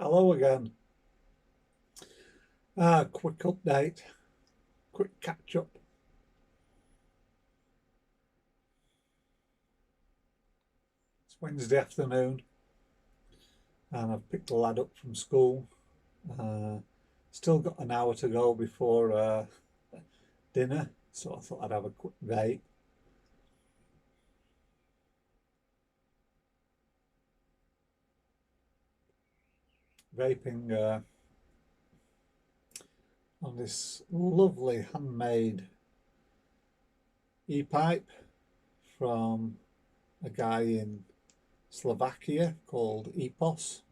Hello again. Quick update, quick catch up. It's Wednesday afternoon and I've picked the lad up from school. Still got an hour to go before dinner, so I thought I'd have a quick vape. Vaping on this lovely handmade e-pipe from a guy in Slovakia called EPOS,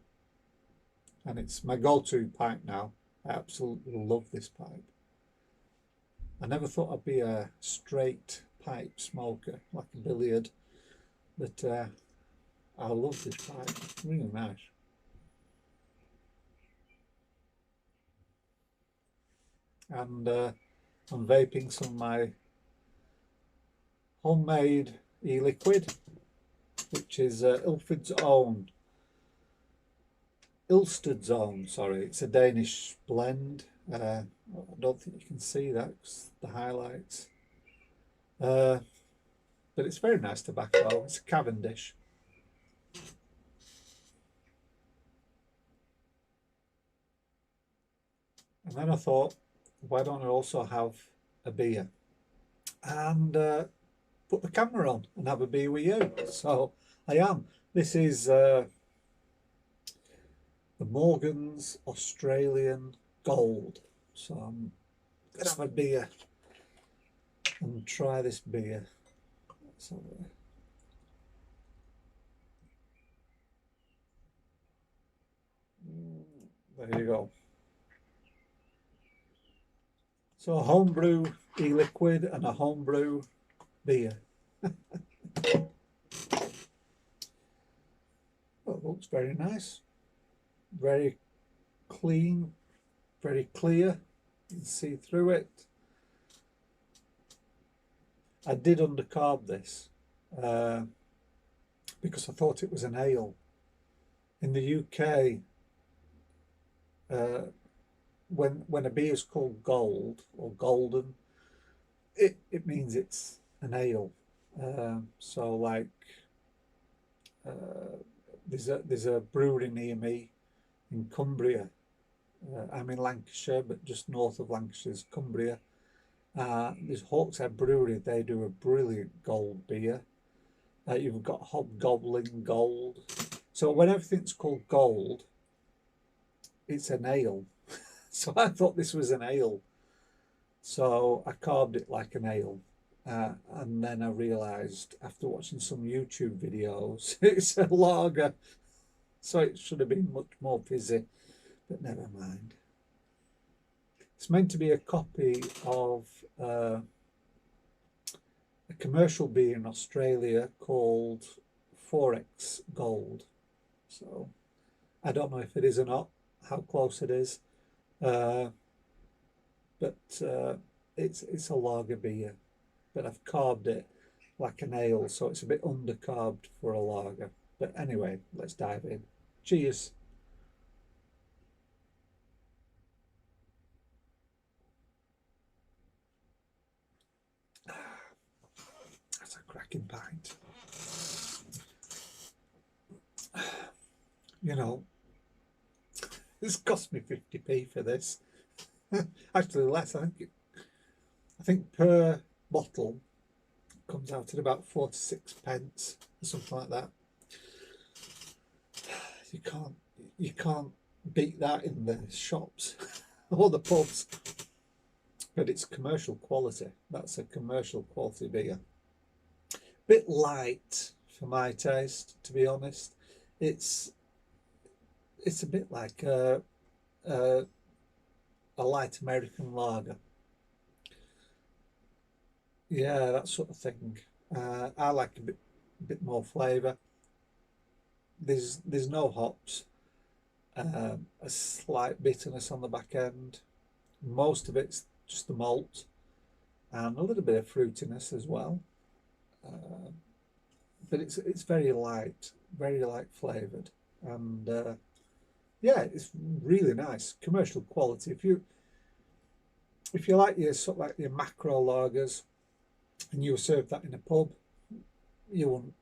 and it's my go-to pipe now. I absolutely love this pipe. I never thought I'd be a straight pipe smoker like a billiard, but I love this pipe. It's really nice. And I'm vaping some of my homemade e-liquid, which is Ilsted's own, sorry. It's a Danish blend. I don't think you can see that because the highlights. But it's very nice tobacco. It's a Cavendish. And then I thought, why don't I also have a beer? And put the camera on and have a beer with you. So I am. This is the Morgan's Australian Gold. So I'm going to have a beer and try this beer. So, there you go. So a homebrew e-liquid and a homebrew beer. Well, it looks very nice. Very clean, very clear. You can see through it. I did undercarb this because I thought it was an ale. In the UK, when a beer is called gold or golden, it means it's an ale. So like there's a brewery near me in Cumbria. I'm in Lancashire, but just north of Lancashire is Cumbria. There's Hawkshead Brewery. They do a brilliant gold beer. You've got Hobgoblin Gold. So when everything's called gold, it's an ale. So I thought this was an ale. So I carved it like an ale. And then I realised after watching some YouTube videos, it's a lager. So it should have been much more fizzy, but never mind. It's meant to be a copy of a commercial beer in Australia called Forex Gold. So I don't know if it is or not, how close it is. But it's a lager beer, but I've carved it like an ale, so it's a bit undercarved for a lager. But anyway, let's dive in. Cheers. That's a cracking pint. You know, it's cost me 50p for this. Actually less, I think per bottle comes out at about 4 to 6 pence or something like that. You can't beat that in the shops or the pubs. But it's commercial quality. That's a commercial quality beer. Bit light for my taste, to be honest. It's a bit like a light American lager. Yeah, that sort of thing. I like a bit more flavour. There's no hops. A slight bitterness on the back end. Most of it's just the malt and a little bit of fruitiness as well. But it's very light flavoured, and yeah, it's really nice, commercial quality. If you like your sort of like your macro lagers, and you were served that in a pub, you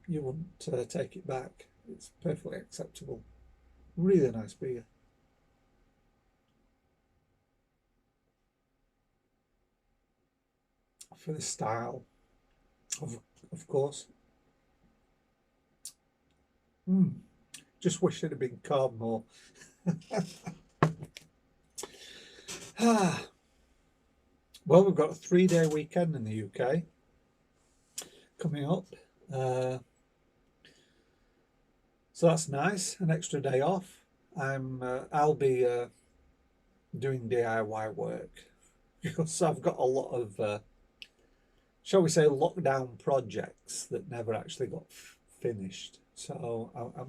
wouldn't take it back. It's perfectly acceptable. Really nice beer. For the style, of of course. Mm. Just wish it had been carved more. Well, we've got a 3-day weekend in the UK coming up. So that's nice, an extra day off. I'll be doing DIY work because I've got a lot of, shall we say, lockdown projects that never actually got finished. So my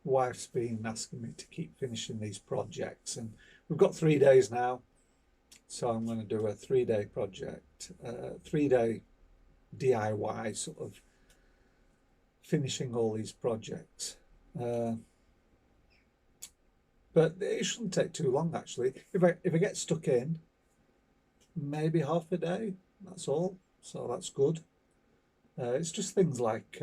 wife's been asking me to keep finishing these projects, and we've got 3 days now. So I'm going to do a 3-day project, 3-day DIY sort of finishing all these projects. But it shouldn't take too long actually. If I get stuck in, maybe half a day, that's all. So that's good. It's just things like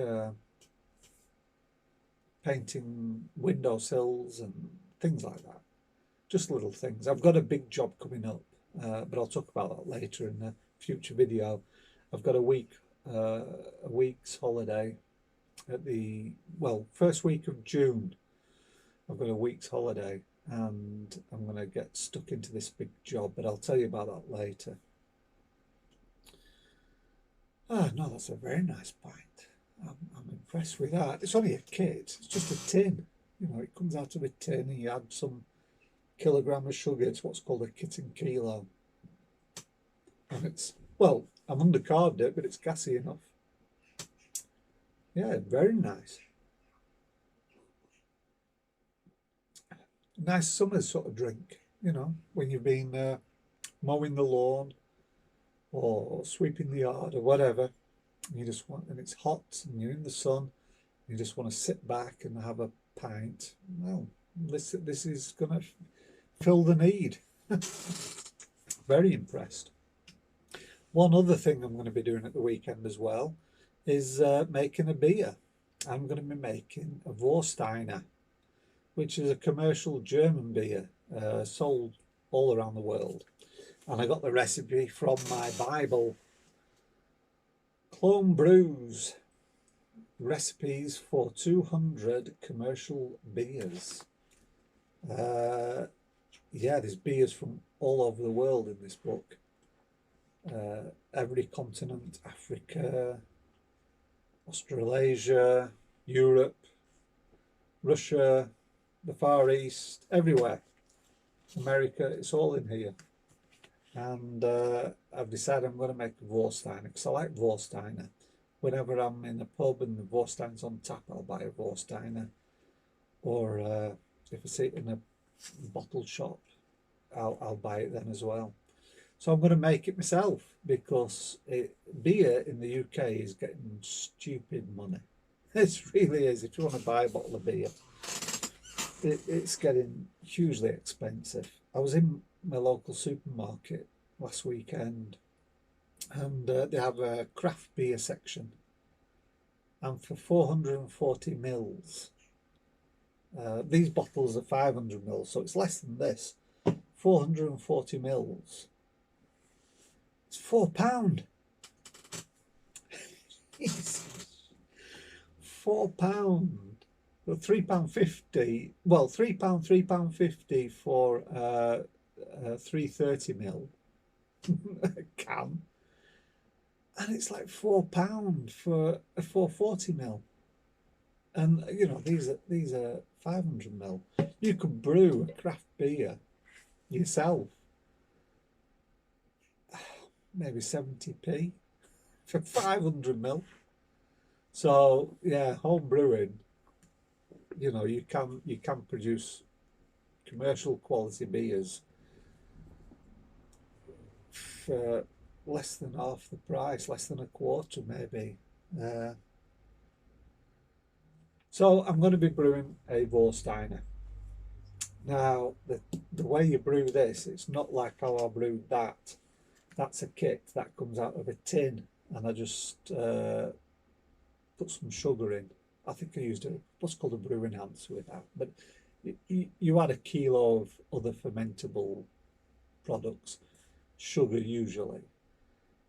painting windowsills and things like that. Just little things. I've got a big job coming up, but I'll talk about that later in a future video. I've got a week's holiday at the, well, first week of June. I've got a week's holiday and I'm going to get stuck into this big job, but I'll tell you about that later. Oh, no, that's a very nice pint. I'm impressed with that. It's only a kit. It's just a tin. You know, it comes out of a tin and you add some kilogram of sugar. It's what's called a kit and kilo. And it's, well, I'm undercarved it, but it's gassy enough. Yeah, very nice. Nice summer sort of drink, you know, when you've been mowing the lawn or sweeping the yard or whatever. You just want, and it's hot and you're in the sun, you just want to sit back and have a pint. Well, this is going to fill the need. Very impressed. One other thing I'm going to be doing at the weekend as well is making a beer. I'm going to be making a Vorsteiner, which is a commercial German beer sold all around the world. And I got the recipe from my Bible. Clone Brews, recipes for 200 commercial beers. Yeah, there's beers from all over the world in this book. Every continent, Africa, Australasia, Europe, Russia, the Far East, everywhere. America, it's all in here. And I've decided I'm going to make a Vorsteiner because I like Vorsteiner. Whenever I'm in a pub and the Vorsteiner's on tap, I'll buy a Vorsteiner. Or if I see it in a bottle shop, I'll buy it then as well. So I'm going to make it myself because beer in the UK is getting stupid money. It really is. If you want to buy a bottle of beer, it's getting hugely expensive. I was in my local supermarket last weekend and they have a craft beer section, and for 440 mils, these bottles are 500 mils, so it's less than this. 440 mils, it's £4. £4, £3.50. Well, £3.50 for 330 mil can, and it's like £4 for a 440 mil. And you know, these are 500 mil. You could brew a craft beer yourself, maybe 70p for 500 mil. So yeah, home brewing, you know, you can produce commercial quality beers for less than half the price, less than a quarter maybe. So I'm going to be brewing a Vorsteiner. Now, the way you brew this, it's not like how I brewed that. That's a kit that comes out of a tin, and I just put some sugar in. I think I used what's called a brew enhancer with that. But you add a kilo of other fermentable products, sugar usually.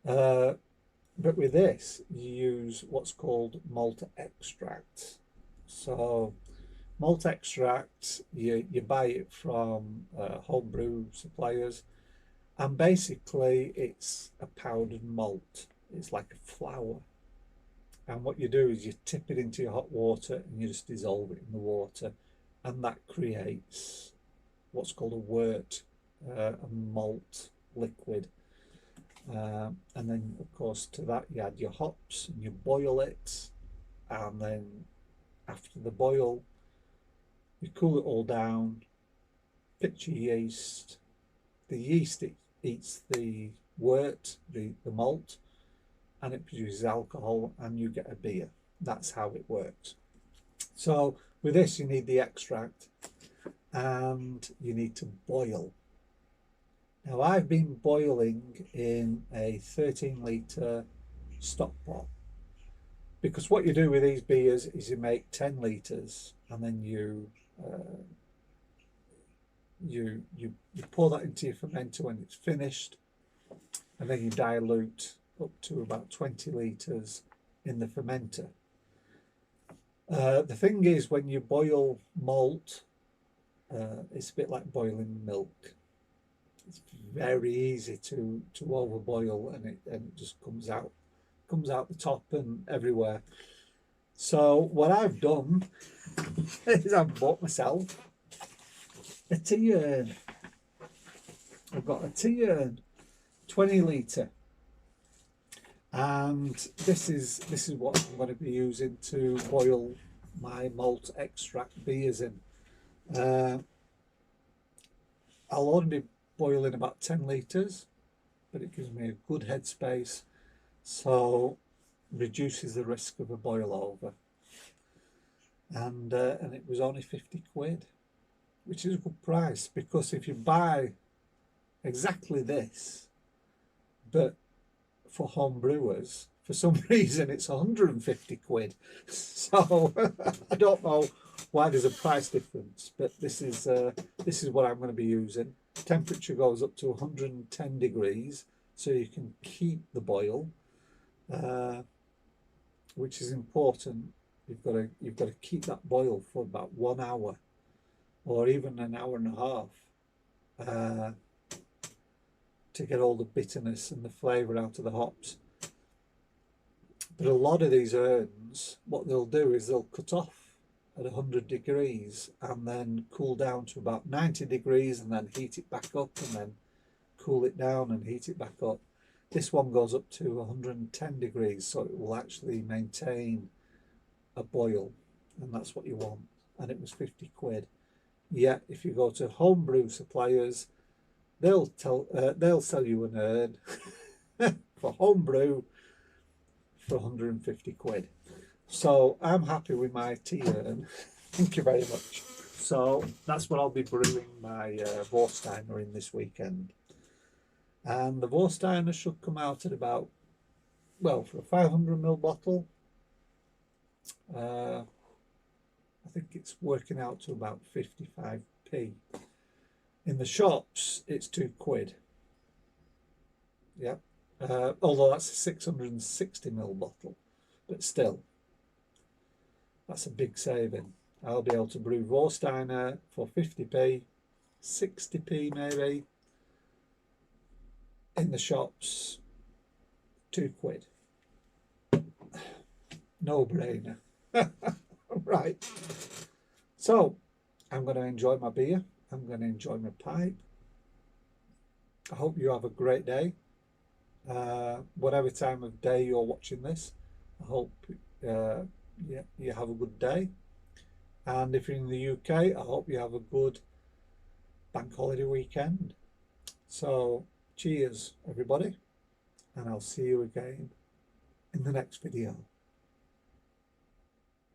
Uh, but with this, you use what's called malt extract. So malt extract, you buy it from homebrew suppliers, and basically it's a powdered malt. It's like a flour. And what you do is you tip it into your hot water and you just dissolve it in the water, and that creates what's called a wort, a malt liquid. And then, of course, to that you add your hops and you boil it, and then after the boil, you cool it all down, pitch your yeast. The yeast eats the wort, the malt, and it produces alcohol, and you get a beer. That's how it works. So with this, you need the extract, and you need to boil. Now, I've been boiling in a 13-litre stock pot, because what you do with these beers is you make 10 litres, and then you pour that into your fermenter when it's finished, and then you dilute up to about 20 litres in the fermenter. The thing is, when you boil malt, it's a bit like boiling milk. It's very easy to overboil, and it just comes out the top and everywhere. So what I've done is I've bought myself a tea urn. I've got a tea urn, 20 litre, and this is what I'm going to be using to boil my malt extract beers in. I'll only be boiling about 10 litres, but it gives me a good headspace, so reduces the risk of a boil over. And it was only 50 quid, which is a good price, because if you buy exactly this, but for home brewers, for some reason it's 150 quid. So I don't know why there's a price difference, but this is what I'm going to be using. Temperature goes up to 110 degrees, so you can keep the boil, which is important. You've got to keep that boil for about 1 hour, or even an hour and a half, to get all the bitterness and the flavour out of the hops. But a lot of these urns, what they'll do is they'll cut off at 100 degrees and then cool down to about 90 degrees and then heat it back up, and then cool it down and heat it back up. This one goes up to 110 degrees, so it will actually maintain a boil, and that's what you want. And it was 50 quid. Yet if you go to homebrew suppliers, they'll sell you an urn for homebrew for 150 quid. So I'm happy with my tea urn. Thank you very much. So that's what I'll be brewing my Vorsteiner in this weekend. And the Vorsteiner should come out at about, well, for a 500ml bottle, I think it's working out to about 55p. In the shops, it's 2 quid. Yep. Although that's a 660ml bottle, but still, that's a big saving. I'll be able to brew Vorsteiner for 50p, 60p maybe. In the shops, 2 quid. No brainer. Right. So I'm going to enjoy my beer. I'm going to enjoy my pipe. I hope you have a great day. Whatever time of day you're watching this, I hope you have a good day. And if you're in the UK, I hope you have a good bank holiday weekend. So cheers, everybody, and I'll see you again in the next video.